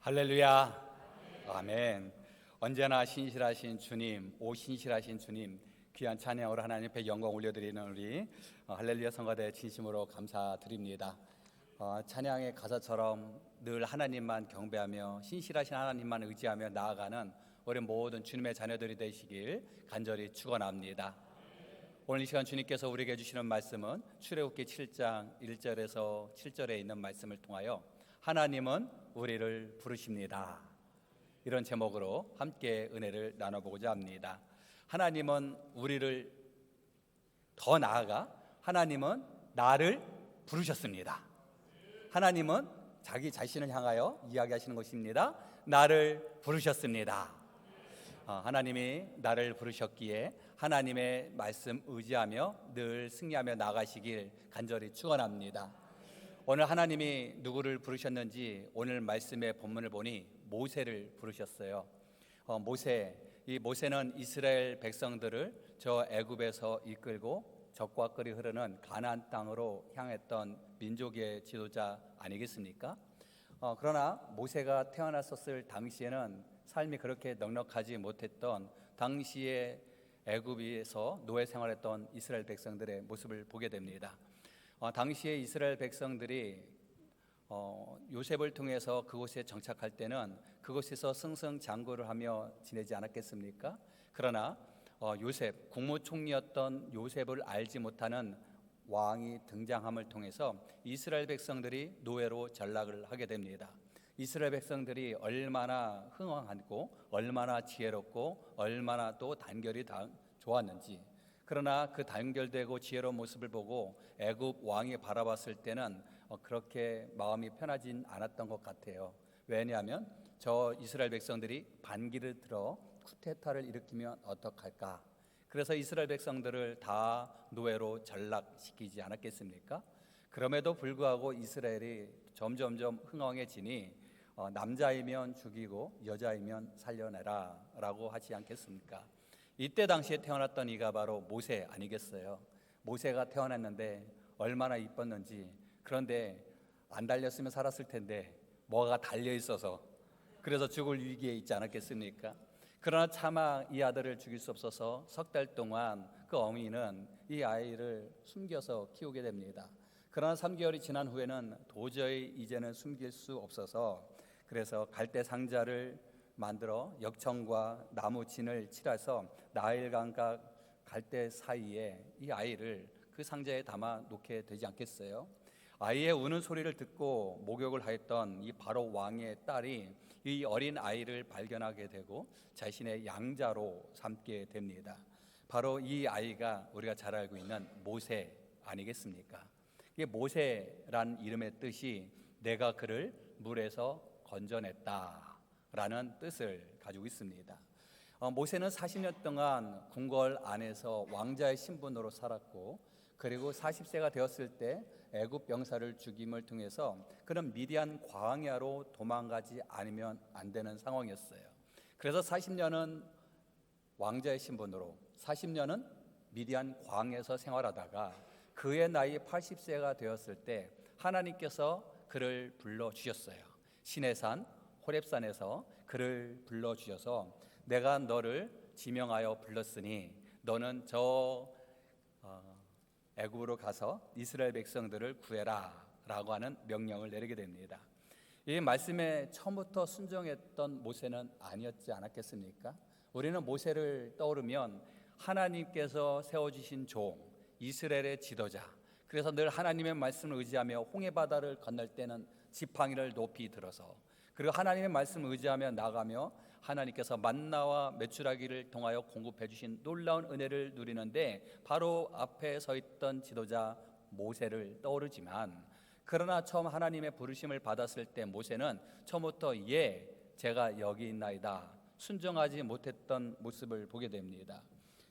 할렐루야. 아멘. 언제나 신실하신 주님, 오 신실하신 주님, 귀한 찬양으로 하나님 앞에 영광 올려드리는 우리 할렐루야 성가대 진심으로 감사드립니다. 찬양의 가사처럼 늘 하나님만 경배하며 신실하신 하나님만 의지하며 나아가는 우리 모든 주님의 자녀들이 되시길 간절히 축원합니다. 오늘 이 시간 주님께서 우리에게 주시는 말씀은 출애굽기 7장 1절에서 7절에 있는 말씀을 통하여 하나님은 우리를 부르십니다, 이런 제목으로 함께 은혜를 나눠보고자 합니다. 하나님은 우리를, 더 나아가 하나님은 나를 부르셨습니다. 하나님은 자기 자신을 향하여 이야기하시는 것입니다. 나를 부르셨습니다. 하나님이 나를 부르셨기에 하나님의 말씀 의지하며 늘 승리하며 나가시길 간절히 축원합니다. 오늘 하나님이 누구를 부르셨는지 오늘 말씀의 본문을 보니 모세를 부르셨어요. 이 모세는 이스라엘 백성들을 저 애굽에서 이끌고 적과 꿀이 흐르는 가나안 땅으로 향했던 민족의 지도자 아니겠습니까? 그러나 모세가 태어났었을 당시에는 삶이 그렇게 넉넉하지 못했던 당시에 애굽에서 노예 생활했던 이스라엘 백성들의 모습을 보게 됩니다. 당시에 이스라엘 백성들이 요셉을 통해서 그곳에 정착할 때는 그곳에서 승승장구를 하며 지내지 않았겠습니까? 그러나 요셉, 국무총리였던 요셉을 알지 못하는 왕이 등장함을 통해서 이스라엘 백성들이 노예로 전락을 하게 됩니다. 이스라엘 백성들이 얼마나 흥왕하고 얼마나 지혜롭고 얼마나 또 단결이 좋았는지, 그러나 그 단결되고 지혜로운 모습을 보고 애굽 왕이 바라봤을 때는 그렇게 마음이 편하진 않았던 것 같아요. 왜냐하면 저 이스라엘 백성들이 반기를 들어 쿠데타를 일으키면 어떡할까? 그래서 이스라엘 백성들을 다 노예로 전락시키지 않았겠습니까? 그럼에도 불구하고 이스라엘이 점점점 흥왕해지니 남자이면 죽이고 여자이면 살려내라 라고 하지 않겠습니까? 이때 당시에 태어났던 이가 바로 모세 아니겠어요? 모세가 태어났는데 얼마나 이뻤는지. 그런데 안 달렸으면 살았을 텐데 뭐가 달려 있어서 그래서 죽을 위기에 있지 않았겠습니까? 그러나 차마 이 아들을 죽일 수 없어서 석 달 동안 그 어미는 이 아이를 숨겨서 키우게 됩니다. 그러나 3개월이 지난 후에는 도저히 이제는 숨길 수 없어서 그래서 갈대 상자를 만들어 역청과 나무 진을 칠해서 나일강과 갈대 사이에 이 아이를 그 상자에 담아 놓게 되지 않겠어요? 아이의 우는 소리를 듣고 목욕을 하였던 이 바로 왕의 딸이 이 어린 아이를 발견하게 되고 자신의 양자로 삼게 됩니다. 바로 이 아이가 우리가 잘 알고 있는 모세 아니겠습니까? 이게 모세란 이름의 뜻이 내가 그를 물에서 건져냈다 라는 뜻을 가지고 있습니다. 모세는 40년 동안 궁궐 안에서 왕자의 신분으로 살았고, 그리고 40세가 되었을 때 애굽 병사를 죽임을 통해서 그는 미디안 광야로 도망가지 않으면 안 되는 상황이었어요. 그래서 40년은 왕자의 신분으로, 40년은 미디안 광야에서 생활하다가 그의 나이 80세가 되었을 때 하나님께서 그를 불러주셨어요. 시내산 호렙산에서 그를 불러주셔서 내가 너를 지명하여 불렀으니 너는 저 애굽으로 가서 이스라엘 백성들을 구해라 라고 하는 명령을 내리게 됩니다. 이 말씀에 처음부터 순종했던 모세는 아니었지 않았겠습니까? 우리는 모세를 떠오르면 하나님께서 세워주신 종, 이스라엘의 지도자, 그래서 늘 하나님의 말씀을 의지하며 홍해바다를 건널 때는 지팡이를 높이 들어서, 그리고 하나님의 말씀을 의지하며 나가며 하나님께서 만나와 메추라기를 통하여 공급해 주신 놀라운 은혜를 누리는데 바로 앞에 서 있던 지도자 모세를 떠오르지만, 그러나 처음 하나님의 부르심을 받았을 때 모세는 처음부터 제가 여기 있나이다 순종하지 못했던 모습을 보게 됩니다.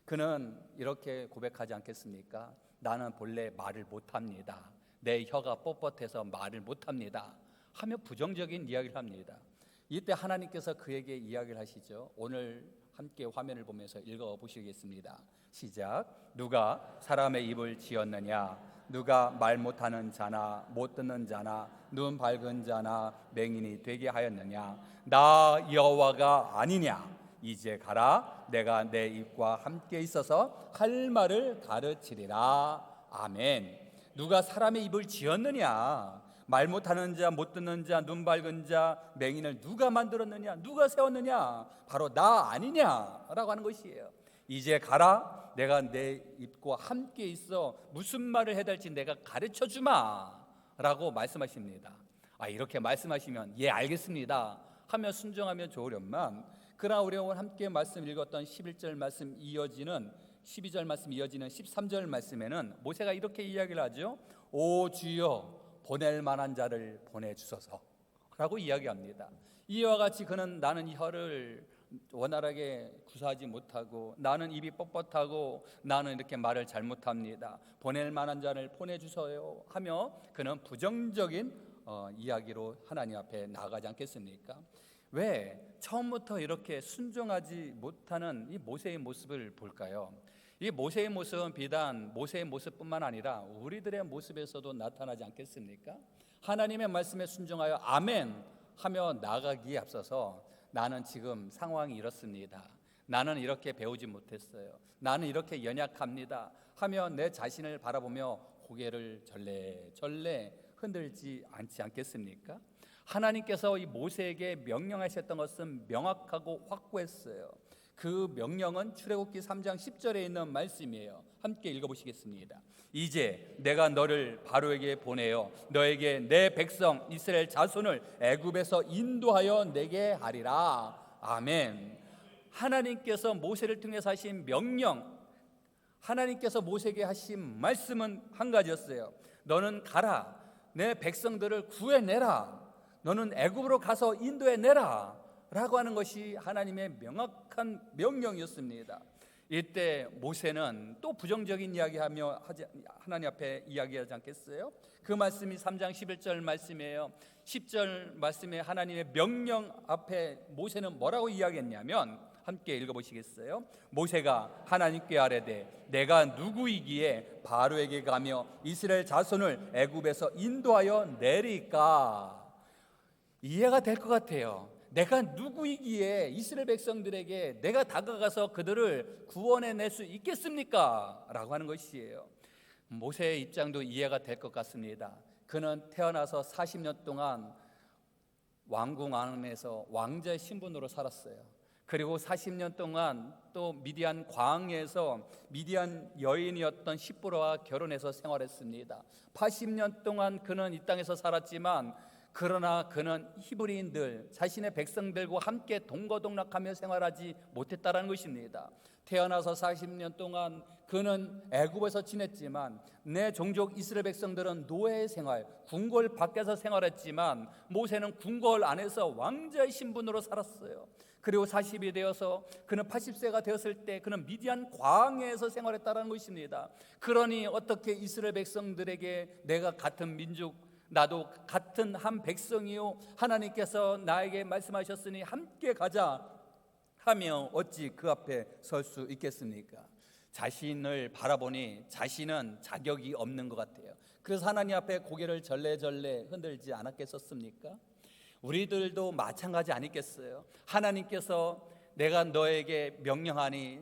그는 이렇게 고백하지 않겠습니까? 나는 본래 말을 못합니다. 내 혀가 뻣뻣해서 말을 못합니다 하며 부정적인 이야기를 합니다. 이때 하나님께서 그에게 이야기를 하시죠. 오늘 함께 화면을 보면서 읽어보시겠습니다. 시작. 누가 사람의 입을 지었느냐? 누가 말 못하는 자나 못 듣는 자나 눈 밝은 자나 맹인이 되게 하였느냐? 나 여호와가 아니냐? 이제 가라. 내가 내 입과 함께 있어서 할 말을 가르치리라. 아멘. 누가 사람의 입을 지었느냐? 말 못하는 자, 못 듣는 자, 눈 밝은 자, 맹인을 누가 만들었느냐? 누가 세웠느냐? 바로 나 아니냐라고 하는 것이에요. 이제 가라. 내가 내 입과 함께 있어 무슨 말을 해야 될지 내가 가르쳐 주마 라고 말씀하십니다. 이렇게 말씀하시면 예 알겠습니다 하며 순종하면 좋으련만, 그러나 우리가 오늘 함께 말씀 읽었던 11절 말씀 이어지는 12절 말씀 이어지는 13절 말씀에는 모세가 이렇게 이야기를 하죠. 오 주여 보낼 만한 자를 보내주소서 라고 이야기합니다. 이와 같이 그는 나는 혀를 원활하게 구사하지 못하고 나는 입이 뻣뻣하고 나는 이렇게 말을 잘못합니다. 보낼 만한 자를 보내주세요 하며 그는 부정적인 이야기로 하나님 앞에 나아가지 않겠습니까? 왜 처음부터 이렇게 순종하지 못하는 이 모세의 모습을 볼까요? 이 모세의 모습은 비단 모세의 모습뿐만 아니라 우리들의 모습에서도 나타나지 않겠습니까? 하나님의 말씀에 순종하여 아멘 하며 나아가기에 앞서서 나는 지금 상황이 이렇습니다. 나는 이렇게 배우지 못했어요. 나는 이렇게 연약합니다 하며 내 자신을 바라보며 고개를 절레절레 흔들지 않지 않겠습니까? 하나님께서 이 모세에게 명령하셨던 것은 명확하고 확고했어요. 그 명령은 출애굽기 3장 10절에 있는 말씀이에요. 함께 읽어보시겠습니다. 이제 내가 너를 바로에게 보내어 너에게 내 백성 이스라엘 자손을 애굽에서 인도하여 내게 하리라. 아멘. 하나님께서 모세를 통해서 하신 명령, 하나님께서 모세에게 하신 말씀은 한 가지였어요. 너는 가라. 내 백성들을 구해내라. 너는 애굽으로 가서 인도해내라 라고 하는 것이 하나님의 명확한 명령이었습니다. 이때 모세는 또 부정적인 이야기하며 하나님 앞에 이야기하지 않겠어요? 그 말씀이 3장 11절 말씀이에요. 10절 말씀에 하나님의 명령 앞에 모세는 뭐라고 이야기했냐면 함께 읽어보시겠어요? 모세가 하나님께 아뢰되 내가 누구이기에 바로에게 가며 이스라엘 자손을 애굽에서 인도하여 내리까? 이해가 될 것 같아요. 내가 누구이기에 이스라엘 백성들에게 내가 다가가서 그들을 구원해 낼 수 있겠습니까? 라고 하는 것이에요. 모세의 입장도 이해가 될 것 같습니다. 그는 태어나서 40년 동안 왕궁 안에서 왕자의 신분으로 살았어요. 그리고 40년 동안 또 미디안 광야에서 미디안 여인이었던 시므라와 결혼해서 생활했습니다. 80년 동안 그는 이 땅에서 살았지만 그러나 그는 히브리인들 자신의 백성들과 함께 동거동락하며 생활하지 못했다는 것입니다. 태어나서 40년 동안 그는 애굽에서 지냈지만 내 종족 이스라엘 백성들은 노예 생활, 궁궐 밖에서 생활했지만 모세는 궁궐 안에서 왕자의 신분으로 살았어요. 그리고 40이 되어서 그는 80세가 되었을 때 그는 미디안 광야에서 생활했다는 것입니다. 그러니 어떻게 이스라엘 백성들에게 내가 같은 민족, 나도 같은 한 백성이요 하나님께서 나에게 말씀하셨으니 함께 가자 하며 어찌 그 앞에 설 수 있겠습니까? 자신을 바라보니 자신은 자격이 없는 것 같아요. 그래서 하나님 앞에 고개를 절레절레 흔들지 않았겠었습니까? 우리들도 마찬가지 아니겠어요? 하나님께서 내가 너에게 명령하니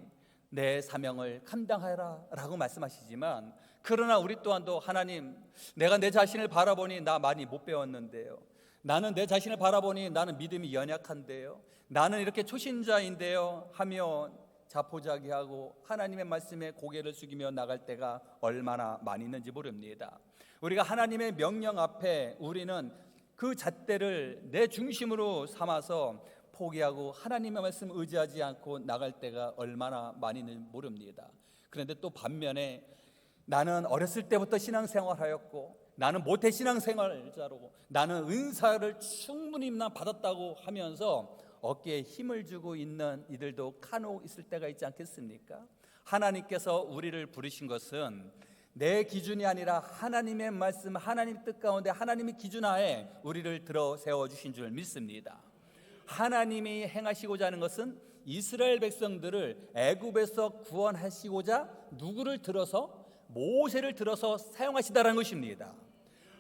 내 사명을 감당하라 라고 말씀하시지만, 그러나 우리 또한도 하나님, 내가 내 자신을 바라보니 나 많이 못 배웠는데요, 나는 내 자신을 바라보니 나는 믿음이 연약한데요, 나는 이렇게 초신자인데요 하며 자포자기하고 하나님의 말씀에 고개를 숙이며 나갈 때가 얼마나 많이 있는지 모릅니다. 우리가 하나님의 명령 앞에 우리는 그 잣대를 내 중심으로 삼아서 포기하고 하나님의 말씀 의지하지 않고 나갈 때가 얼마나 많이 있는지 모릅니다. 그런데 또 반면에 나는 어렸을 때부터 신앙생활하였고 나는 모태 신앙생활자로 나는 은사를 충분히 받았다고 하면서 어깨에 힘을 주고 있는 이들도 간혹 있을 때가 있지 않겠습니까? 하나님께서 우리를 부르신 것은 내 기준이 아니라 하나님의 말씀, 하나님 뜻 가운데 하나님의 기준 하에 우리를 들어 세워주신 줄 믿습니다. 하나님이 행하시고자 하는 것은 이스라엘 백성들을 애굽에서 구원하시고자 누구를 들어서 모세를 들어서 사용하시다라는 것입니다.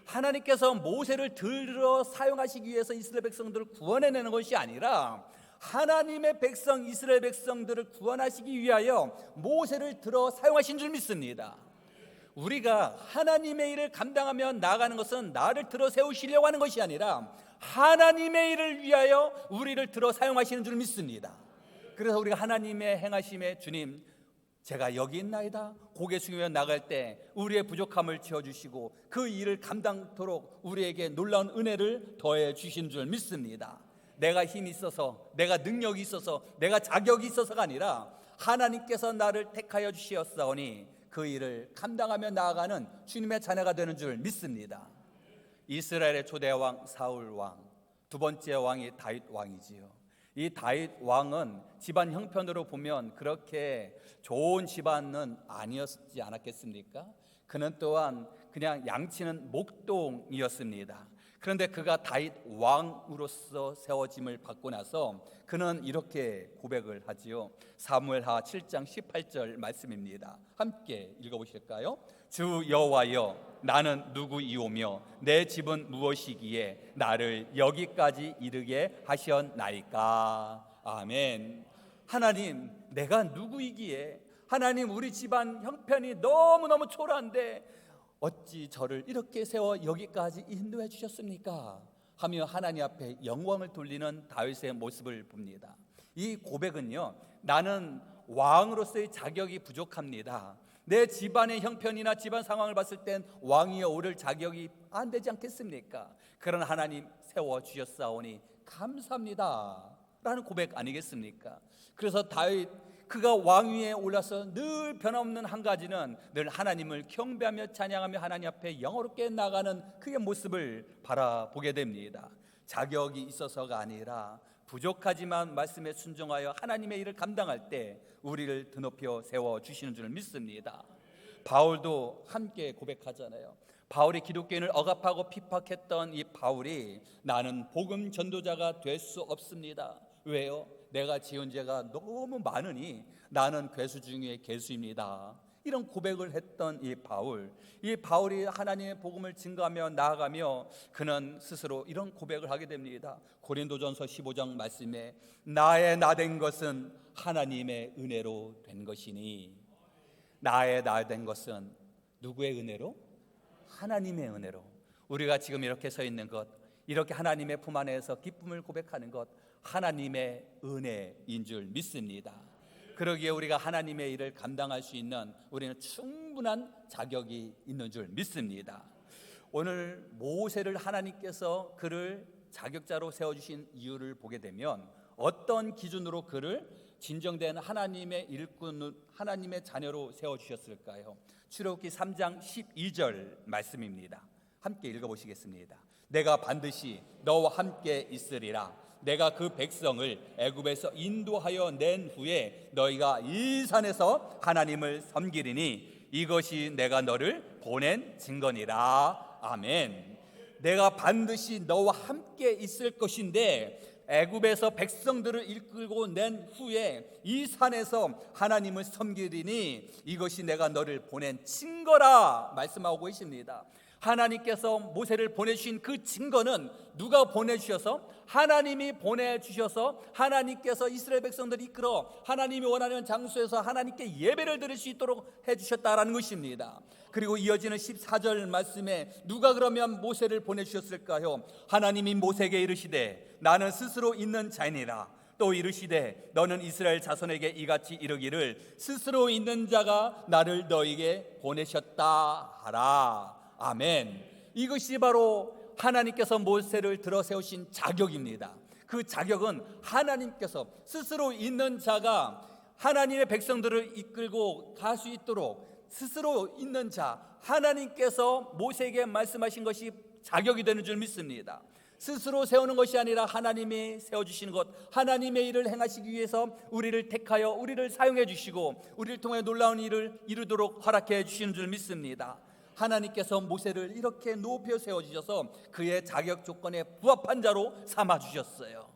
하나님께서 모세를 들어 사용하시기 위해서 이스라엘 백성들을 구원해내는 것이 아니라 하나님의 백성 이스라엘 백성들을 구원하시기 위하여 모세를 들어 사용하신 줄 믿습니다. 우리가 하나님의 일을 감당하며 나아가는 것은 나를 들어 세우시려고 하는 것이 아니라 하나님의 일을 위하여 우리를 들어 사용하시는 줄 믿습니다. 그래서 우리가 하나님의 행하심에 주님 제가 여기 있나이다 고개 숙이며 나갈 때 우리의 부족함을 채워주시고 그 일을 감당토록 우리에게 놀라운 은혜를 더해 주신 줄 믿습니다. 내가 힘이 있어서 내가 능력이 있어서 내가 자격이 있어서가 아니라 하나님께서 나를 택하여 주시었사오니 그 일을 감당하며 나아가는 주님의 자녀가 되는 줄 믿습니다. 이스라엘의 초대 왕 사울 왕, 두 번째 왕이 다윗 왕이지요. 이 다윗 왕은 집안 형편으로 보면 그렇게 좋은 집안은 아니었지 않았겠습니까? 그는 또한 그냥 양치는 목동이었습니다. 그런데 그가 다윗 왕으로서 세워짐을 받고 나서 그는 이렇게 고백을 하지요. 사무엘하 7장 18절 말씀입니다. 함께 읽어보실까요? 주 여호와여 나는 누구이오며 내 집은 무엇이기에 나를 여기까지 이르게 하셨나이까. 아멘. 하나님 내가 누구이기에 하나님 우리 집안 형편이 너무너무 초라한데 어찌 저를 이렇게 세워 여기까지 인도해 주셨습니까? 하며 하나님 앞에 영광을 돌리는 다윗의 모습을 봅니다. 이 고백은요, 나는 왕으로서의 자격이 부족합니다. 내 집안의 형편이나 집안 상황을 봤을 땐 왕위에 오를 자격이 안 되지 않겠습니까? 그런 하나님 세워주셨사오니 감사합니다 라는 고백 아니겠습니까? 그래서 다윗 그가 왕위에 올라서 늘 변함없는 한 가지는 늘 하나님을 경배하며 찬양하며 하나님 앞에 영어롭게 나가는 그의 모습을 바라보게 됩니다. 자격이 있어서가 아니라 부족하지만 말씀에 순종하여 하나님의 일을 감당할 때 우리를 드높여 세워주시는 줄 믿습니다. 바울도 함께 고백하잖아요. 바울이 기독교인을 억압하고 핍박했던 이 바울이 나는 복음 전도자가 될 수 없습니다. 왜요? 내가 지은 죄가 너무 많으니 나는 괴수 중에 괴수입니다. 이런 고백을 했던 이 바울이 하나님의 복음을 증거하며 나아가며 그는 스스로 이런 고백을 하게 됩니다. 고린도전서 15장 말씀에 나의 나 된 것은 하나님의 은혜로 된 것이니. 나의 나 된 것은 누구의 은혜로? 하나님의 은혜로. 우리가 지금 이렇게 서 있는 것, 이렇게 하나님의 품 안에서 기쁨을 고백하는 것, 하나님의 은혜인 줄 믿습니다. 그러기에 우리가 하나님의 일을 감당할 수 있는 우리는 충분한 자격이 있는 줄 믿습니다. 오늘 모세를 하나님께서 그를 자격자로 세워주신 이유를 보게 되면 어떤 기준으로 그를 진정된 하나님의 일꾼, 하나님의 자녀로 세워주셨을까요? 출애굽기 3장 12절 말씀입니다. 함께 읽어보시겠습니다. 내가 반드시 너와 함께 있으리라. 내가 그 백성을 애굽에서 인도하여 낸 후에 너희가 이 산에서 하나님을 섬기리니 이것이 내가 너를 보낸 증거니라. 아멘. 내가 반드시 너와 함께 있을 것인데 애굽에서 백성들을 이끌고 낸 후에 이 산에서 하나님을 섬기리니 이것이 내가 너를 보낸 증거라 말씀하고 계십니다. 하나님께서 모세를 보내주신 그 증거는 누가 보내주셔서? 하나님이 보내주셔서 하나님께서 이스라엘 백성들을 이끌어 하나님이 원하는 장소에서 하나님께 예배를 드릴 수 있도록 해주셨다라는 것입니다. 그리고 이어지는 14절 말씀에 누가 그러면 모세를 보내주셨을까요? 하나님이 모세에게 이르시되 나는 스스로 있는 자이니라. 또 이르시되 너는 이스라엘 자손에게 이같이 이르기를 스스로 있는 자가 나를 너에게 보내셨다 하라. 아멘. 이것이 바로 하나님께서 모세를 들어 세우신 자격입니다. 그 자격은 하나님께서 스스로 있는 자가 하나님의 백성들을 이끌고 갈 수 있도록 스스로 있는 자 하나님께서 모세에게 말씀하신 것이 자격이 되는 줄 믿습니다. 스스로 세우는 것이 아니라 하나님이 세워주시는 것, 하나님의 일을 행하시기 위해서 우리를 택하여 우리를 사용해 주시고 우리를 통해 놀라운 일을 이루도록 허락해 주시는 줄 믿습니다. 하나님께서 모세를 이렇게 높여 세워주셔서 그의 자격 조건에 부합한 자로 삼아주셨어요.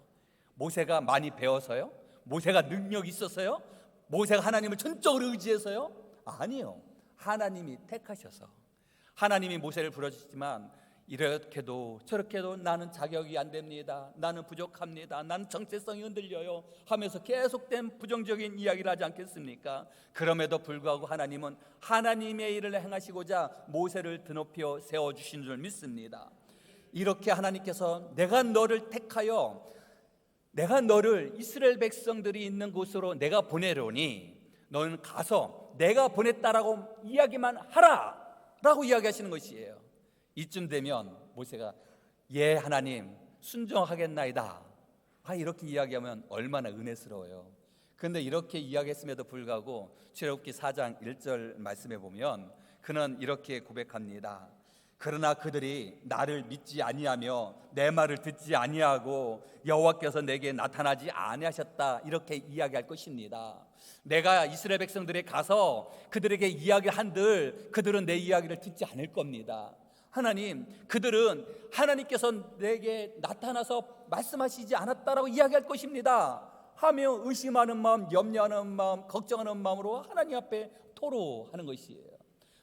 모세가 많이 배워서요? 모세가 능력이 있어서요? 모세가 하나님을 전적으로 의지해서요? 아니요. 하나님이 택하셔서 하나님이 모세를 불러주시지만 이렇게도 저렇게도 나는 자격이 안 됩니다. 나는 부족합니다. 나는 정체성이 흔들려요 하면서 계속된 부정적인 이야기를 하지 않겠습니까? 그럼에도 불구하고 하나님은 하나님의 일을 행하시고자 모세를 드높여 세워주신 줄 믿습니다. 이렇게 하나님께서 내가 너를 택하여 내가 너를 이스라엘 백성들이 있는 곳으로 내가 보내려니 너는 가서 내가 보냈다라고 이야기만 하라 라고 이야기하시는 것이에요. 이쯤 되면 모세가 예 하나님 순종하겠나이다 이렇게 이야기하면 얼마나 은혜스러워요. 그런데 이렇게 이야기했음에도 불구하고 출애굽기 4장 1절 말씀에 보면 그는 이렇게 고백합니다. 그러나 그들이 나를 믿지 아니하며 내 말을 듣지 아니하고 여호와께서 내게 나타나지 아니하셨다 이렇게 이야기할 것입니다. 내가 이스라엘 백성들에 가서 그들에게 이야기한들 그들은 내 이야기를 듣지 않을 겁니다. 하나님, 그들은 하나님께서 내게 나타나서 말씀하시지 않았다라고 이야기할 것입니다 하며 의심하는 마음, 염려하는 마음, 걱정하는 마음으로 하나님 앞에 토로하는 것이에요.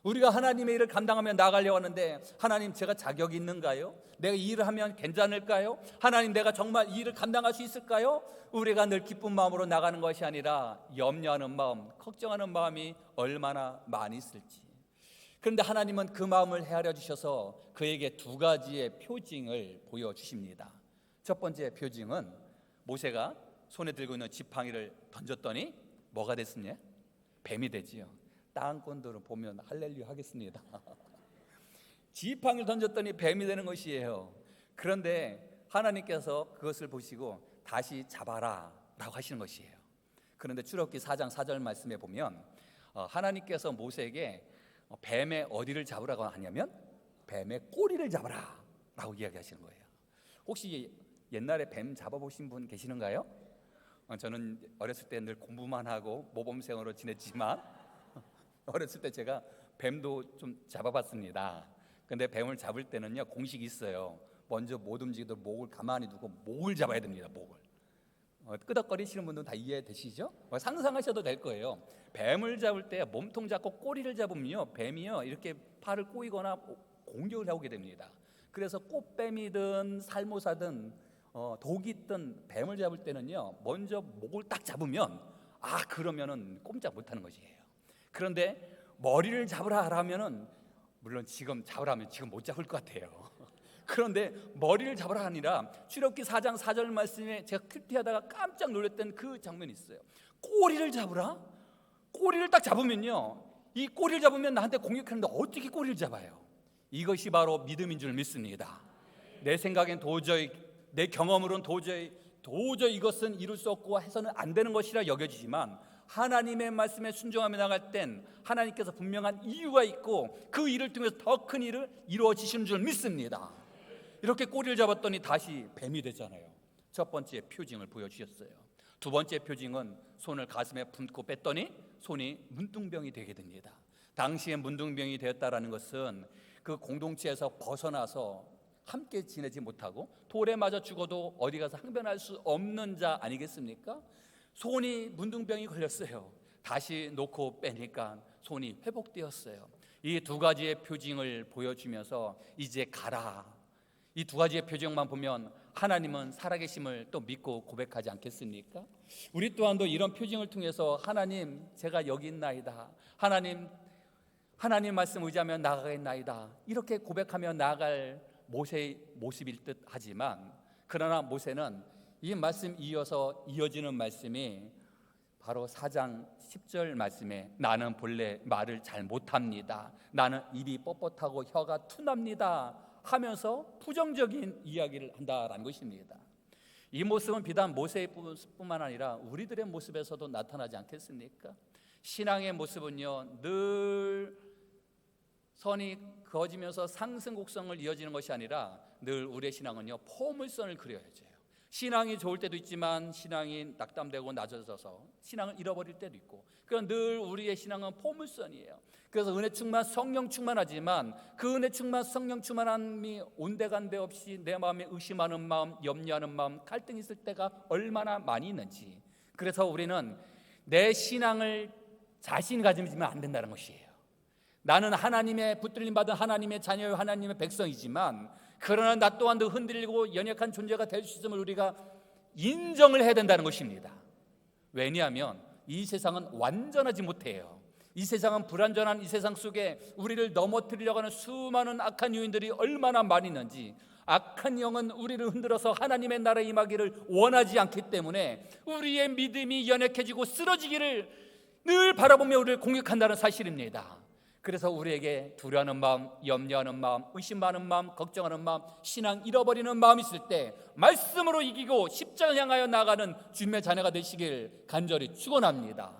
우리가 하나님의 일을 감당하며 나가려고 하는데 하나님 제가 자격이 있는가요? 내가 이 일을 하면 괜찮을까요? 하나님 내가 정말 이 일을 감당할 수 있을까요? 우리가 늘 기쁜 마음으로 나가는 것이 아니라 염려하는 마음, 걱정하는 마음이 얼마나 많이 있을지. 그런데 하나님은 그 마음을 헤아려 주셔서 그에게 두 가지의 표징을 보여주십니다. 첫 번째 표징은 모세가 손에 들고 있는 지팡이를 던졌더니 뭐가 됐으냐? 뱀이 되지요. 땅꾼들은 보면 할렐루야 하겠습니다. 지팡이를 던졌더니 뱀이 되는 것이에요. 그런데 하나님께서 그것을 보시고 다시 잡아라 라고 하시는 것이에요. 그런데 출애굽기 4장 4절 말씀에 보면 하나님께서 모세에게 뱀의 어디를 잡으라고 하냐면 뱀의 꼬리를 잡아라 라고 이야기하시는 거예요. 혹시 옛날에 뱀 잡아보신 분 계시는가요? 저는 어렸을 때 늘 공부만 하고 모범생으로 지냈지만 어렸을 때 제가 뱀도 좀 잡아봤습니다. 근데 뱀을 잡을 때는요 공식이 있어요. 먼저 못 움직이도 목을 가만히 두고 목을 잡아야 됩니다. 목을. 끄덕거리시는 분들은 다 이해되시죠? 상상하셔도 될 거예요. 뱀을 잡을 때 몸통 잡고 꼬리를 잡으면요 뱀이요 이렇게 팔을 꼬이거나 공격을 해오게 됩니다. 그래서 꽃뱀이든 살모사든 독이 있든 뱀을 잡을 때는요 먼저 목을 딱 잡으면 그러면은 꼼짝 못하는 것이에요. 그런데 머리를 잡으라 하면은 물론 지금 잡으라면 지금 못 잡을 것 같아요. 그런데 머리를 잡으라 아니라 출애굽기 4장 4절 말씀에 제가 큐티하다가 깜짝 놀랐던 그 장면이 있어요. 꼬리를 잡으라? 꼬리를 딱 잡으면요 이 꼬리를 잡으면 나한테 공격하는데 어떻게 꼬리를 잡아요? 이것이 바로 믿음인 줄 믿습니다. 내 생각엔 도저히 내 경험으로는 도저히 이것은 이룰 수 없고 해서는 안 되는 것이라 여겨지지만 하나님의 말씀에 순종하며 나갈 땐 하나님께서 분명한 이유가 있고 그 일을 통해서 더 큰 일을 이루어지시는 줄 믿습니다. 이렇게 꼬리를 잡았더니 다시 뱀이 되잖아요. 첫 번째 표징을 보여주셨어요. 두 번째 표징은 손을 가슴에 품고 뺐더니 손이 문둥병이 되게 됩니다. 당시에 문둥병이 되었다라는 것은 그 공동체에서 벗어나서 함께 지내지 못하고 돌에 맞아 죽어도 어디 가서 항변할 수 없는 자 아니겠습니까? 손이 문둥병이 걸렸어요. 다시 놓고 빼니까 손이 회복되었어요. 이 두 가지의 표징을 보여주면서 이제 가라. 이 두 가지의 표징만 보면 하나님은 살아계심을 또 믿고 고백하지 않겠습니까? 우리 또한도 이런 표징을 통해서 하나님 제가 여기 있나이다. 하나님 말씀 의지하며 나아가겠나이다. 이렇게 고백하며 나아갈 모세의 모습일 듯 하지만 그러나 모세는 이 말씀 이어지는 말씀이 바로 4장 10절 말씀에 나는 본래 말을 잘 못합니다. 나는 입이 뻣뻣하고 혀가 둔합니다 하면서 부정적인 이야기를 한다라는 것입니다. 이 모습은 비단 모세의 모습뿐만 아니라 우리들의 모습에서도 나타나지 않겠습니까? 신앙의 모습은요 늘 선이 그어지면서 상승 곡선을 이어지는 것이 아니라 늘 우리의 신앙은요 포물선을 그려야죠. 신앙이 좋을 때도 있지만 신앙이 낙담되고 낮아져서 신앙을 잃어버릴 때도 있고 그건 늘 우리의 신앙은 포물선이에요. 그래서 은혜 충만 성령 충만하지만 그 은혜 충만 성령 충만함이 온데간데 없이 내 마음에 의심하는 마음, 염려하는 마음, 갈등이 있을 때가 얼마나 많이 있는지. 그래서 우리는 내 신앙을 자신이 가지면 안 된다는 것이에요. 나는 하나님의 붙들림 받은 하나님의 자녀요 하나님의 백성이지만 그러나 나 또한도 흔들리고 연약한 존재가 될 수 있음을 우리가 인정을 해야 된다는 것입니다. 왜냐하면 이 세상은 완전하지 못해요. 이 세상은 불완전한 이 세상 속에 우리를 넘어뜨리려고 하는 수많은 악한 요인들이 얼마나 많이 있는지, 악한 영은 우리를 흔들어서 하나님의 나라에 임하기를 원하지 않기 때문에 우리의 믿음이 연약해지고 쓰러지기를 늘 바라보며 우리를 공격한다는 사실입니다. 그래서 우리에게 두려워하는 마음, 염려하는 마음, 의심하는 마음, 걱정하는 마음, 신앙 잃어버리는 마음이 있을 때 말씀으로 이기고 십자가를 향하여 나아가는 주님의 자녀가 되시길 간절히 축원합니다.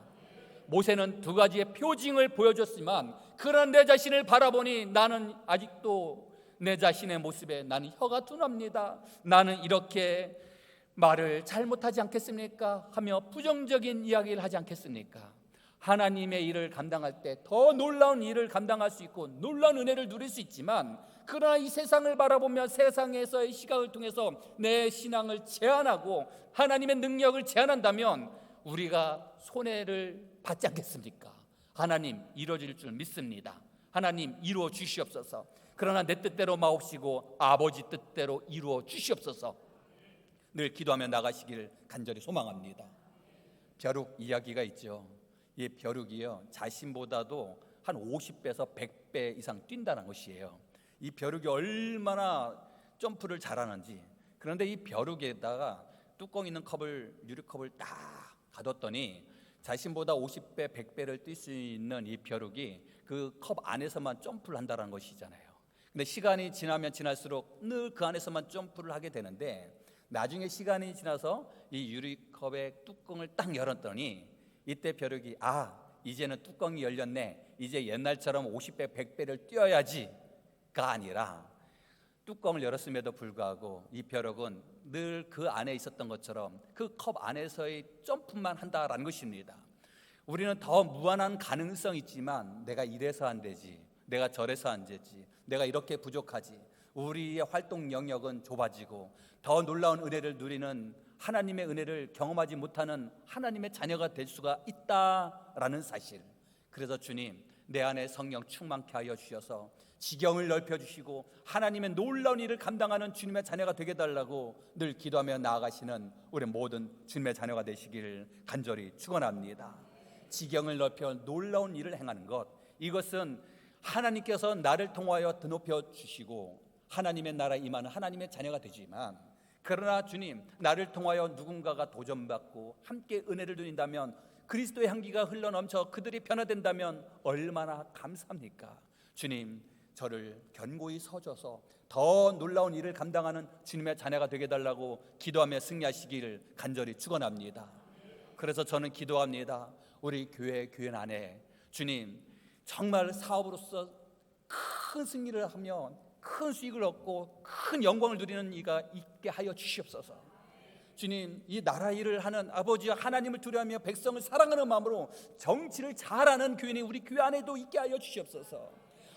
모세는 두 가지의 표징을 보여줬지만 그런 내 자신을 바라보니 나는 아직도 내 자신의 모습에 나는 혀가 둔합니다. 나는 이렇게 말을 잘못하지 않겠습니까? 하며 부정적인 이야기를 하지 않겠습니까? 하나님의 일을 감당할 때 더 놀라운 일을 감당할 수 있고 놀라운 은혜를 누릴 수 있지만, 그러나 이 세상을 바라보며 세상에서의 시각을 통해서 내 신앙을 제한하고 하나님의 능력을 제한한다면 우리가 손해를 받지 않겠습니까? 하나님 이루어질 줄 믿습니다. 하나님 이루어 주시옵소서. 그러나 내 뜻대로 마옵시고 아버지 뜻대로 이루어 주시옵소서. 늘 기도하며 나가시기를 간절히 소망합니다. 벼룩 이야기가 있죠. 이 벼룩이요, 자신보다도 한 50배에서 100배 이상 뛴다는 것이에요. 이 벼룩이 얼마나 점프를 잘하는지. 그런데 이 벼룩에다가 뚜껑 있는 컵을, 유리컵을 딱 가뒀더니 자신보다 50배, 100배를 뛸 수 있는 이 벼룩이 그 컵 안에서만 점프를 한다는 것이잖아요. 근데 시간이 지나면 지날수록 늘 그 안에서만 점프를 하게 되는데, 나중에 시간이 지나서 이 유리컵의 뚜껑을 딱 열었더니 이때 벼룩이 이제는 뚜껑이 열렸네, 이제 옛날처럼 50배, 100배를 뛰어야지가 아니라 뚜껑을 열었음에도 불구하고 이 벼룩은 늘 그 안에 있었던 것처럼 그 컵 안에서의 점프만 한다라는 것입니다. 우리는 더 무한한 가능성이 있지만 내가 이래서 안 되지, 내가 저래서 안 되지, 내가 이렇게 부족하지, 우리의 활동 영역은 좁아지고 더 놀라운 은혜를 누리는 하나님의 은혜를 경험하지 못하는 하나님의 자녀가 될 수가 있다라는 사실. 그래서 주님, 내 안에 성령 충만케 하여 주셔서 지경을 넓혀주시고 하나님의 놀라운 일을 감당하는 주님의 자녀가 되게 해달라고 늘 기도하며 나아가시는 우리 모든 주님의 자녀가 되시기를 간절히 축원합니다. 지경을 넓혀 놀라운 일을 행하는 것, 이것은 하나님께서 나를 통하여 드높여 주시고 하나님의 나라에 임하는 하나님의 자녀가 되지만, 그러나 주님, 나를 통하여 누군가가 도전받고 함께 은혜를 누린다면, 그리스도의 향기가 흘러넘쳐 그들이 변화된다면 얼마나 감사합니까? 주님, 저를 견고히 서줘서 더 놀라운 일을 감당하는 주님의 자녀가 되게 해달라고 기도하며 승리하시기를 간절히 축원합니다. 그래서 저는 기도합니다. 우리 교회 안에 주님, 정말 사업으로서 큰 승리를 하며 큰 수익을 얻고 큰 영광을 누리는 이가 있게 하여 주시옵소서. 주님, 이 나라 일을 하는 아버지와 하나님을 두려워하며 백성을 사랑하는 마음으로 정치를 잘하는 교인이 우리 교회 안에도 있게 하여 주시옵소서.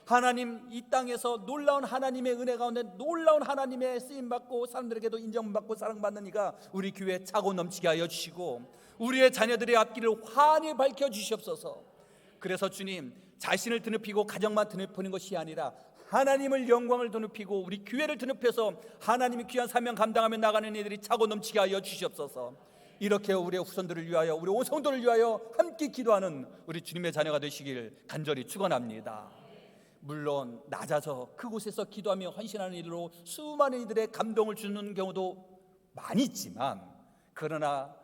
하나님, 이 땅에서 놀라운 하나님의 은혜 가운데 놀라운 하나님의 쓰임받고 사람들에게도 인정받고 사랑받는 이가 우리 교회에 차고 넘치게 하여 주시고 우리의 자녀들의 앞길을 환히 밝혀 주시옵소서. 그래서 주님, 자신을 드높이고 가정만 드높이는 것이 아니라 하나님을 영광을 드높이고 우리 교회를 드높여서 하나님의 귀한 사명 감당하며 나가는 이들이 차고 넘치게 하여 주시옵소서. 이렇게 우리의 후손들을 위하여, 우리 온 성도를 위하여 함께 기도하는 우리 주님의 자녀가 되시길 간절히 축원합니다. 물론 낮아서 그곳에서 기도하며 헌신하는 일로 수많은 이들의 감동을 주는 경우도 많이 있지만, 그러나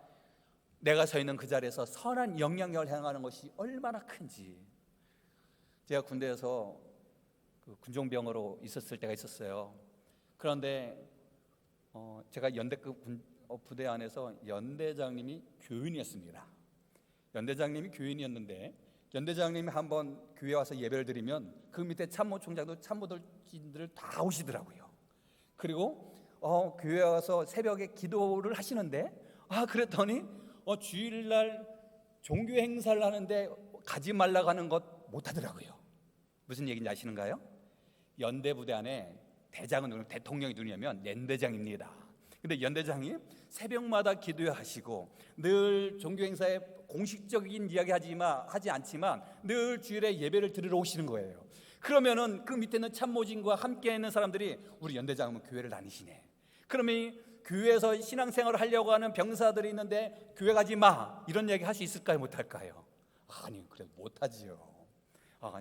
내가 서 있는 그 자리에서 선한 영향력을 행하는 것이 얼마나 큰지. 제가 군대에서 군종병으로 있었을 때가 있었어요. 그런데 제가 연대급 부대 안에서 연대장님이 교인이었습니다. 연대장님이 교인이었는데 연대장님이 한번 교회에 와서 예배를 드리면 그 밑에 참모총장도 참모들을 다 오시더라고요. 그리고 교회에 와서 새벽에 기도를 하시는데 그랬더니 주일날 종교 행사를 하는데 가지 말라고 하는 것 못하더라고요. 무슨 얘기인지 아시는가요? 연대 부대 안에 대장은 누구냐면 대통령이 누구냐면 연대장입니다. 근데 연대장이 새벽마다 기도하시고 늘 종교행사에 공식적인 이야기 하지 않지만 늘 주일에 예배를 드리러 오시는 거예요. 그러면은 그 밑에 있는 참모진과 함께 있는 사람들이 우리 연대장은 교회를 다니시네. 그러면 이 교회에서 신앙생활을 하려고 하는 병사들이 있는데 교회 가지 마, 이런 얘기 할 수 있을까요? 못할까요? 아니, 그래 못하지요.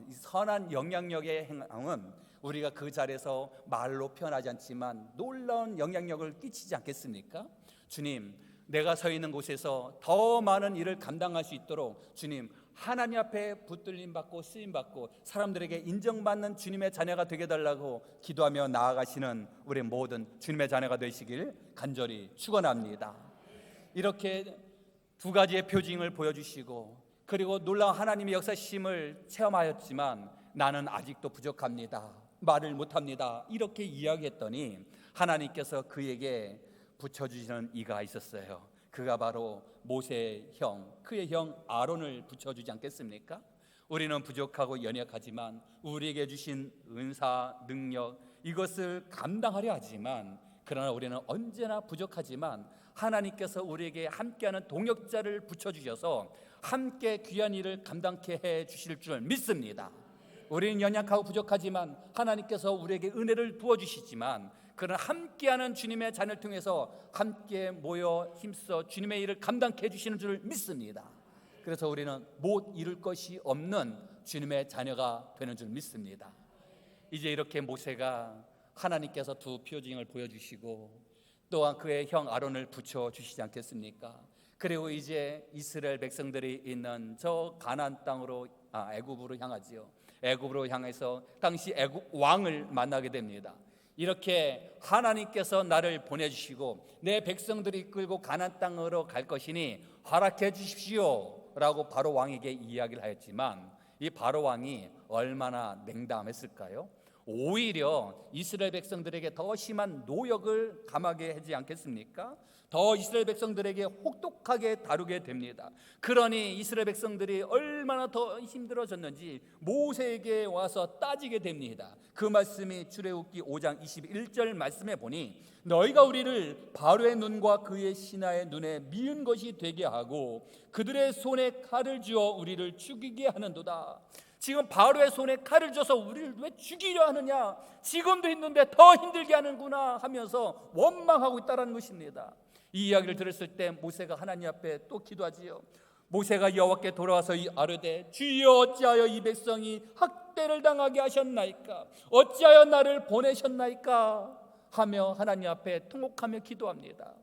이 선한 영향력의 행함은 우리가 그 자리에서 말로 표현하지 않지만 놀라운 영향력을 끼치지 않겠습니까? 주님, 내가 서 있는 곳에서 더 많은 일을 감당할 수 있도록 주님, 하나님 앞에 붙들림 받고 쓰임 받고 사람들에게 인정받는 주님의 자녀가 되게 달라고 기도하며 나아가시는 우리 모든 주님의 자녀가 되시길 간절히 축원합니다. 이렇게 두 가지의 표징을 보여주시고 그리고 놀라운 하나님의 역사심을 체험하였지만 나는 아직도 부족합니다, 말을 못합니다, 이렇게 이야기했더니 하나님께서 그에게 붙여주시는 이가 있었어요. 그가 바로 모세의 형, 그의 형 아론을 붙여주지 않겠습니까? 우리는 부족하고 연약하지만 우리에게 주신 은사, 능력, 이것을 감당하려 하지만 그러나 우리는 언제나 부족하지만 하나님께서 우리에게 함께하는 동역자를 붙여주셔서 함께 귀한 일을 감당케 해 주실 줄 믿습니다. 우리는 연약하고 부족하지만 하나님께서 우리에게 은혜를 부어주시지만 그러나 함께하는 주님의 자녀를 통해서 함께 모여 힘써 주님의 일을 감당케 해주시는 줄 믿습니다. 그래서 우리는 못 이룰 것이 없는 주님의 자녀가 되는 줄 믿습니다. 이제 이렇게 모세가 하나님께서 두 표징을 보여주시고 또한 그의 형 아론을 붙여주시지 않겠습니까? 그리고 이제 이스라엘 백성들이 있는 저 가나안 땅으로 애굽으로 향하지요. 애굽으로 향해서 당시 애굽 왕을 만나게 됩니다. 이렇게 하나님께서 나를 보내주시고 내 백성들이 이끌고 가나안 땅으로 갈 것이니 허락해 주십시오 라고 바로 왕에게 이야기를 하였지만 이 바로 왕이 얼마나 냉담했을까요? 오히려 이스라엘 백성들에게 더 심한 노역을 감하게 하지 않겠습니까? 더 이스라엘 백성들에게 혹독하게 다루게 됩니다. 그러니 이스라엘 백성들이 얼마나 더 힘들어졌는지 모세에게 와서 따지게 됩니다. 그 말씀이 출애굽기 5장 21절 말씀에 보니 너희가 우리를 바로의 눈과 그의 신하의 눈에 미운 것이 되게 하고 그들의 손에 칼을 쥐어 우리를 죽이게 하는도다. 지금 바로의 손에 칼을 쥐어서 우리를 왜 죽이려 하느냐, 지금도 있는데 더 힘들게 하는구나 하면서 원망하고 있다는 것입니다. 이 이야기를 들었을 때 모세가 하나님 앞에 또 기도하지요. 모세가 여호와께 돌아와서 아뢰되 주여 어찌하여 이 백성이 학대를 당하게 하셨나이까, 어찌하여 나를 보내셨나이까 하며 하나님 앞에 통곡하며 기도합니다.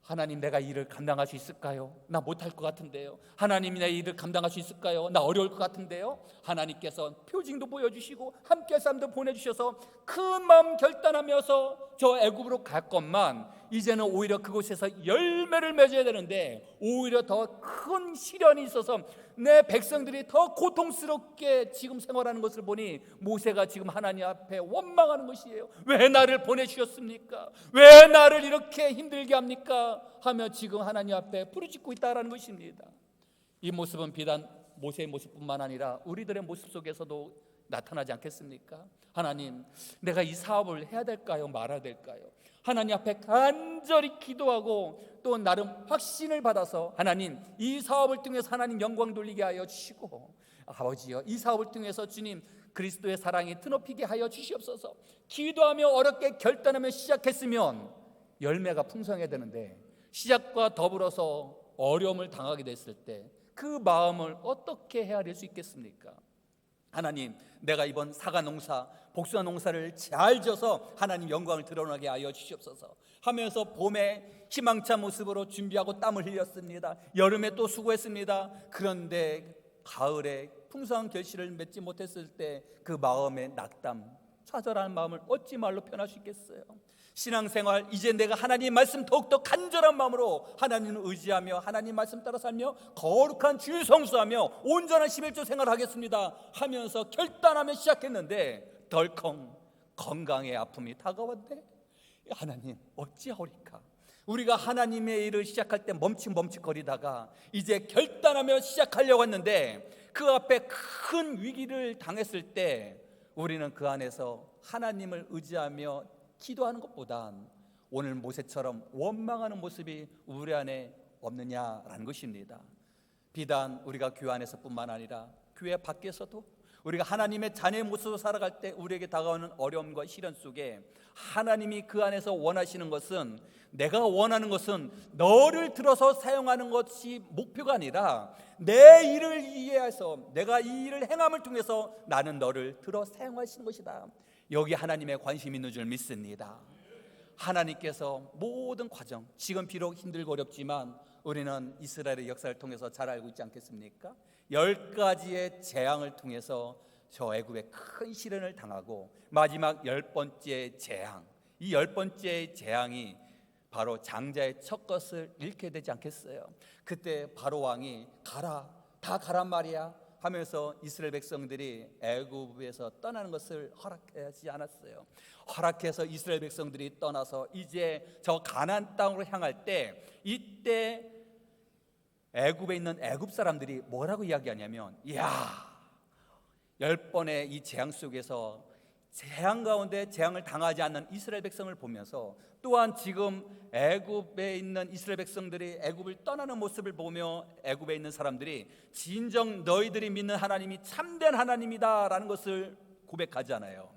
하나님, 내가 이 일을 감당할 수 있을까요? 나 못할 것 같은데요. 하나님, 내 일을 감당할 수 있을까요? 나 어려울 것 같은데요. 하나님께서 표징도 보여주시고 함께할 사람도 보내주셔서 큰 마음 결단하면서 저 애굽으로 갈 것만 이제는 오히려 그곳에서 열매를 맺어야 되는데 오히려 더 큰 시련이 있어서 내 백성들이 더 고통스럽게 지금 생활하는 것을 보니 모세가 지금 하나님 앞에 원망하는 것이에요. 왜 나를 보내주셨습니까? 왜 나를 이렇게 힘들게 합니까? 하며 지금 하나님 앞에 부르짖고 있다는 것입니다. 이 모습은 비단 모세의 모습뿐만 아니라 우리들의 모습 속에서도 나타나지 않겠습니까? 하나님, 내가 이 사업을 해야 될까요? 말아야 될까요? 하나님 앞에 간절히 기도하고 또 나름 확신을 받아서 하나님, 이 사업을 통해서 하나님 영광 돌리게 하여 주시고 아버지여, 이 사업을 통해서 주님 그리스도의 사랑이 드높이게 하여 주시옵소서. 기도하며 어렵게 결단하며 시작했으면 열매가 풍성해야 되는데 시작과 더불어서 어려움을 당하게 됐을 때 그 마음을 어떻게 헤아릴 수 있겠습니까? 하나님, 내가 이번 사과 농사, 복숭아 농사를 잘 져서 하나님 영광을 드러나게 하여 주시옵소서 하면서 봄에 희망찬 모습으로 준비하고 땀을 흘렸습니다. 여름에 또 수고했습니다. 그런데 가을에 풍성한 결실을 맺지 못했을 때 그 마음의 낙담, 좌절한 마음을 어찌 말로 표현할 수 있겠어요? 신앙생활, 이제 내가 하나님 말씀 더욱더 간절한 마음으로 하나님을 의지하며 하나님 말씀 따라 살며 거룩한 주일 성수하며 온전한 11조 생활을 하겠습니다 하면서 결단하며 시작했는데 덜컹 건강의 아픔이 다가왔대. 하나님, 어찌하오리까? 우리가 하나님의 일을 시작할 때 멈칫멈칫거리다가 이제 결단하며 시작하려고 했는데 그 앞에 큰 위기를 당했을 때 우리는 그 안에서 하나님을 의지하며 기도하는 것보단 오늘 모세처럼 원망하는 모습이 우리 안에 없느냐라는 것입니다. 비단 우리가 교회 안에서뿐만 아니라 교회 밖에서도 우리가 하나님의 자녀의 모습으로 살아갈 때 우리에게 다가오는 어려움과 시련 속에 하나님이 그 안에서 원하시는 것은, 내가 원하는 것은 너를 들어서 사용하는 것이 목표가 아니라 내 일을 이해해서 내가 이 일을 행함을 통해서 나는 너를 들어 사용하시는 것이다. 여기 하나님의 관심이 있는 줄 믿습니다. 하나님께서 모든 과정, 지금 비록 힘들고 어렵지만 우리는 이스라엘의 역사를 통해서 잘 알고 있지 않겠습니까? 10가지의 재앙을 통해서 저 애굽에 큰 시련을 당하고 마지막 10번째 재앙, 이 10번째 재앙이 바로 장자의 첫 것을 잃게 되지 않겠어요? 그때 바로 왕이 가라, 다 가란 말이야 하면서 이스라엘 백성들이 애굽에서 떠나는 것을 허락하지 않았어요. 허락해서 이스라엘 백성들이 떠나서 이제 저 가나안 땅으로 향할 때, 이때 애굽에 있는 애굽 사람들이 뭐라고 이야기하냐면, 이야, 10번의 이 재앙 속에서 재앙 가운데 재앙을 당하지 않는 이스라엘 백성을 보면서, 또한 지금 애굽에 있는 이스라엘 백성들이 애굽을 떠나는 모습을 보며 애굽에 있는 사람들이 진정 너희들이 믿는 하나님이 참된 하나님이다라는 것을 고백하잖아요.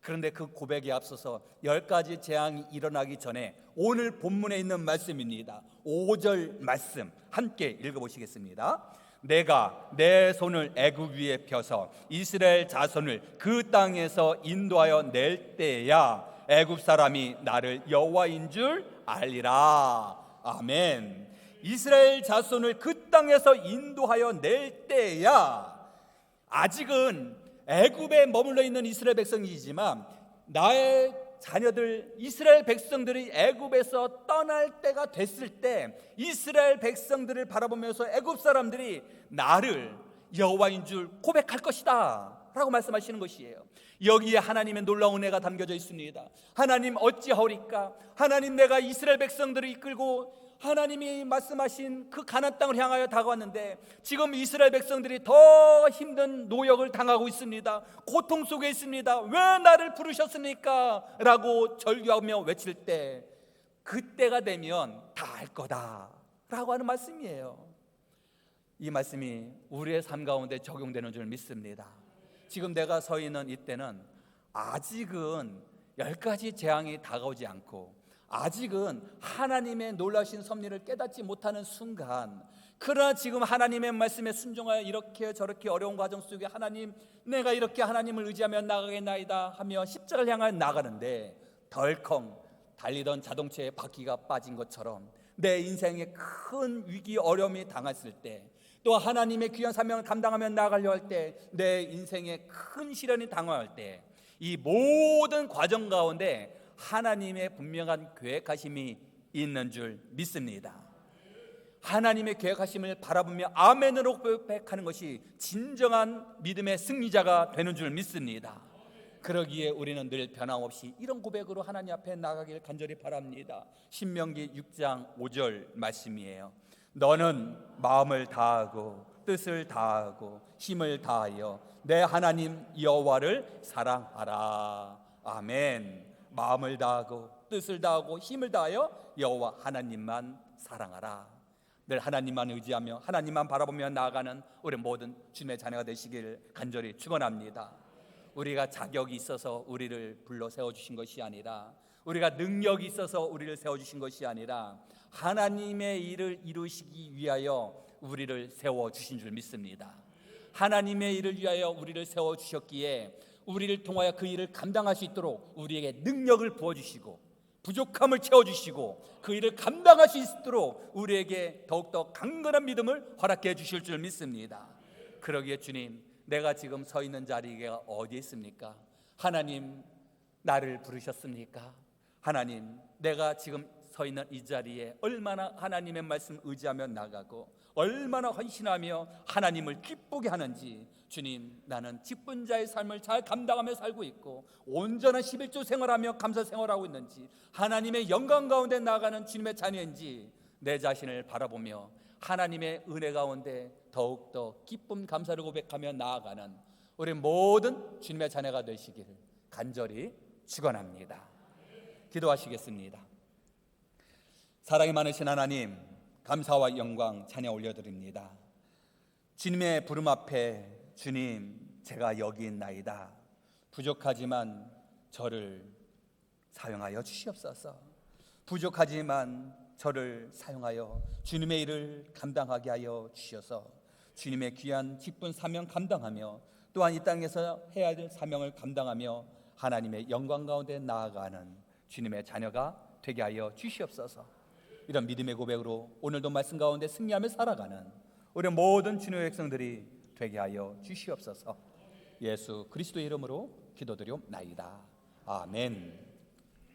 그런데 그 고백에 앞서서 10가지 재앙이 일어나기 전에 오늘 본문에 있는 말씀입니다. 5절 말씀 함께 읽어보시겠습니다. 내가 내 손을 애굽 위에 펴서 이스라엘 자손을 그 땅에서 인도하여 낼 때야 애굽 사람이 나를 여호와인 줄 알리라. 아멘. 이스라엘 자손을 그 땅에서 인도하여 낼 때야, 아직은 애굽에 머물러 있는 이스라엘 백성이지만 나의 자녀들 이스라엘 백성들이 애굽에서 떠날 때가 됐을 때 이스라엘 백성들을 바라보면서 애굽 사람들이 나를 여호와인 줄 고백할 것이다 라고 말씀하시는 것이에요. 여기에 하나님의 놀라운 은혜가 담겨져 있습니다. 하나님 어찌하오리까? 하나님, 내가 이스라엘 백성들을 이끌고 하나님이 말씀하신 그 가나안 땅을 향하여 다가왔는데 지금 이스라엘 백성들이 더 힘든 노역을 당하고 있습니다. 고통 속에 있습니다. 왜 나를 부르셨습니까? 라고 절규하며 외칠 때, 그때가 되면 다 알 거다 라고 하는 말씀이에요. 이 말씀이 우리의 삶 가운데 적용되는 줄 믿습니다. 지금 내가 서 있는 이때는 아직은 10가지 재앙이 다가오지 않고 아직은 하나님의 놀라신 섭리를 깨닫지 못하는 순간, 그러나 지금 하나님의 말씀에 순종하여 이렇게 저렇게 어려운 과정 속에 하나님, 내가 이렇게 하나님을 의지하며 나가겠나이다 하며 십자가를 향하여 나가는데 덜컹 달리던 자동차에 바퀴가 빠진 것처럼 내 인생에 큰 위기 어려움이 당했을 때, 또 하나님의 귀한 사명을 감당하며 나가려 할 때, 내 인생에 큰 시련이 당할 때, 이 모든 과정 가운데 하나님의 분명한 계획하심이 있는 줄 믿습니다. 하나님의 계획하심을 바라보며 아멘으로 고백하는 것이 진정한 믿음의 승리자가 되는 줄 믿습니다. 그러기에 우리는 늘 변함없이 이런 고백으로 하나님 앞에 나가길 간절히 바랍니다. 신명기 6장 5절 말씀이에요. 너는 마음을 다하고 뜻을 다하고 힘을 다하여 내 하나님 여호와를 사랑하라. 아멘. 마음을 다하고 뜻을 다하고 힘을 다하여 여호와 하나님만 사랑하라. 늘 하나님만 의지하며 하나님만 바라보며 나아가는 우리 모든 주님의 자녀가 되시길 간절히 축원합니다. 우리가 자격이 있어서 우리를 불러 세워주신 것이 아니라, 우리가 능력이 있어서 우리를 세워주신 것이 아니라 하나님의 일을 이루시기 위하여 우리를 세워주신 줄 믿습니다. 하나님의 일을 위하여 우리를 세워주셨기에 우리를 통하여 그 일을 감당할 수 있도록 우리에게 능력을 부어주시고 부족함을 채워주시고 그 일을 감당할 수 있도록 우리에게 더욱더 강건한 믿음을 허락해 주실 줄 믿습니다. 그러기에 주님, 내가 지금 서 있는 자리가 어디에 있습니까? 하나님, 나를 부르셨습니까? 하나님, 내가 지금 서 있는 이 자리에 얼마나 하나님의 말씀 의지하며 나가고 얼마나 헌신하며 하나님을 기쁘게 하는지, 주님, 나는 기쁜 자의 삶을 잘 감당하며 살고 있고 온전한 11조 생활하며 감사 생활하고 있는지, 하나님의 영광 가운데 나아가는 주님의 자녀인지 내 자신을 바라보며 하나님의 은혜 가운데 더욱더 기쁨 감사를 고백하며 나아가는 우리 모든 주님의 자녀가 되시기를 간절히 축원합니다. 기도하시겠습니다. 사랑이 많으신 하나님, 감사와 영광 찬양 올려드립니다. 주님의 부름 앞에 주님, 제가 여기 있나이다. 부족하지만 저를 사용하여 주시옵소서. 부족하지만 저를 사용하여 주님의 일을 감당하게 하여 주셔서 주님의 귀한 기쁜 사명 감당하며 또한 이 땅에서 해야 될 사명을 감당하며 하나님의 영광 가운데 나아가는 주님의 자녀가 되게 하여 주시옵소서. 이런 믿음의 고백으로 오늘도 말씀 가운데 승리하며 살아가는 우리 모든 주님의 백성들이 되게 하여 주시옵소서. 예수 그리스도의 이름으로 기도드리옵나이다. 아멘.